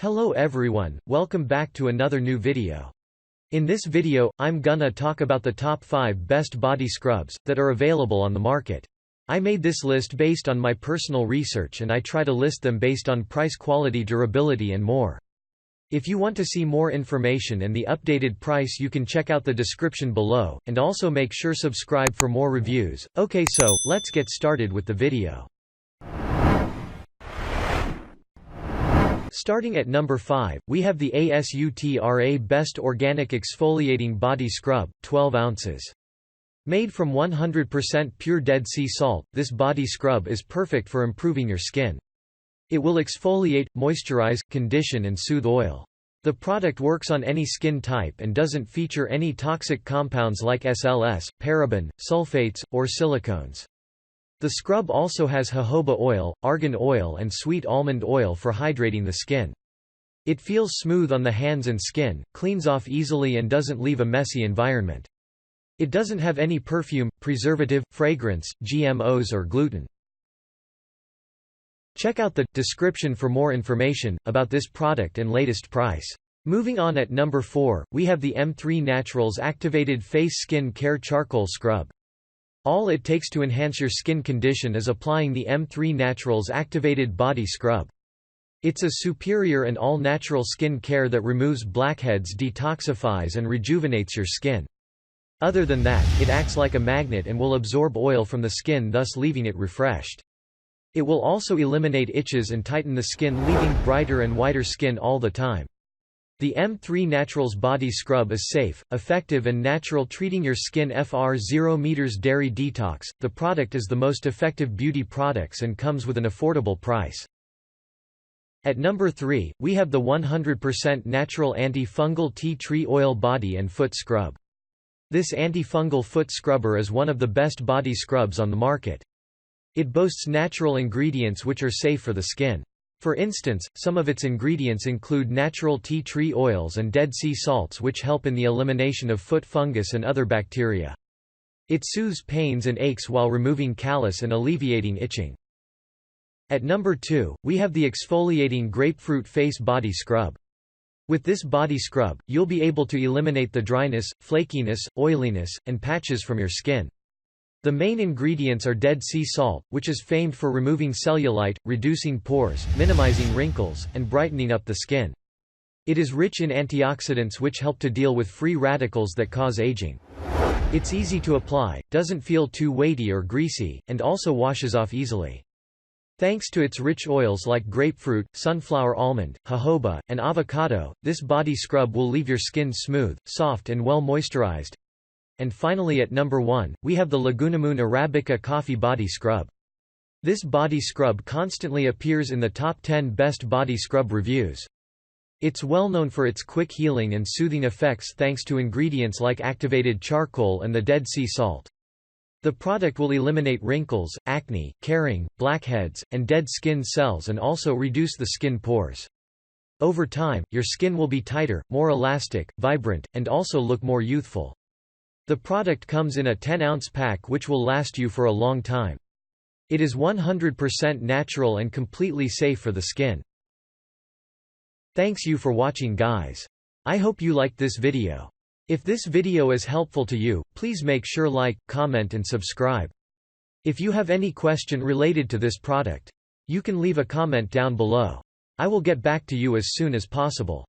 Hello everyone, welcome back to another new video. In this video, I'm gonna talk about the top 5 best body scrubs that are available on the market. I made this list based on my personal research and I try to list them based on price, quality, durability and more. If you want to see more information and the updated price, you can check out the description below, and also make sure subscribe for more reviews. Okay, so let's get started with the video. Starting at number 5, we have the ASUTRA Best Organic Exfoliating Body Scrub, 12 ounces. Made from 100% pure Dead Sea salt, this body scrub is perfect for improving your skin. It will exfoliate, moisturize, condition and soothe oil. The product works on any skin type and doesn't feature any toxic compounds like SLS, paraben, sulfates, or silicones. The scrub also has jojoba oil, argan oil and sweet almond oil for hydrating the skin. It feels smooth on the hands and skin, cleans off easily and doesn't leave a messy environment. It doesn't have any perfume, preservative, fragrance, GMOs or gluten. Check out the description for more information about this product and latest price. Moving on, at number 4, we have the M3 Naturals Activated Face Skin Care Charcoal Scrub. All it takes to enhance your skin condition is applying the M3 Naturals Activated Body Scrub. It's a superior and all-natural skin care that removes blackheads, detoxifies and rejuvenates your skin. Other than that, it acts like a magnet and will absorb oil from the skin, thus leaving it refreshed. It will also eliminate itches and tighten the skin, leaving brighter and whiter skin all the time. The M3 Naturals Body Scrub is safe, effective and natural, treating your skin for 0 meters dairy detox. The product is the most effective beauty products and comes with an affordable price. At number 3, we have the 100% natural anti-fungal tea tree oil body and foot scrub. This anti-fungal foot scrubber is one of the best body scrubs on the market. It boasts natural ingredients which are safe for the skin. For instance, some of its ingredients include natural tea tree oils and Dead Sea salts, which help in the elimination of foot fungus and other bacteria. It soothes pains and aches while removing callus and alleviating itching. At number 2, we have the Exfoliating Grapefruit Face Body Scrub. With this body scrub, you'll be able to eliminate the dryness, flakiness, oiliness, and patches from your skin. The main ingredients are Dead Sea salt, which is famed for removing cellulite, reducing pores, minimizing wrinkles, and brightening up the skin. It is rich in antioxidants which help to deal with free radicals that cause aging. It's easy to apply, doesn't feel too weighty or greasy, and also washes off easily. Thanks to its rich oils like grapefruit, sunflower almond, jojoba, and avocado, this body scrub will leave your skin smooth, soft and well moisturized. And finally, at number 1, we have the Lagunamoon Arabica Coffee Body Scrub. This body scrub constantly appears in the top 10 best body scrub reviews. It's well known for its quick healing and soothing effects thanks to ingredients like activated charcoal and the Dead Sea salt. The product will eliminate wrinkles, acne, caring, blackheads, and dead skin cells and also reduce the skin pores. Over time, your skin will be tighter, more elastic, vibrant, and also look more youthful. The product comes in a 10-ounce pack which will last you for a long time. It is 100% natural and completely safe for the skin. Thanks you for watching, guys. I hope you liked this video. If this video is helpful to you, please make sure like, comment and subscribe. If you have any question related to this product, you can leave a comment down below. I will get back to you as soon as possible.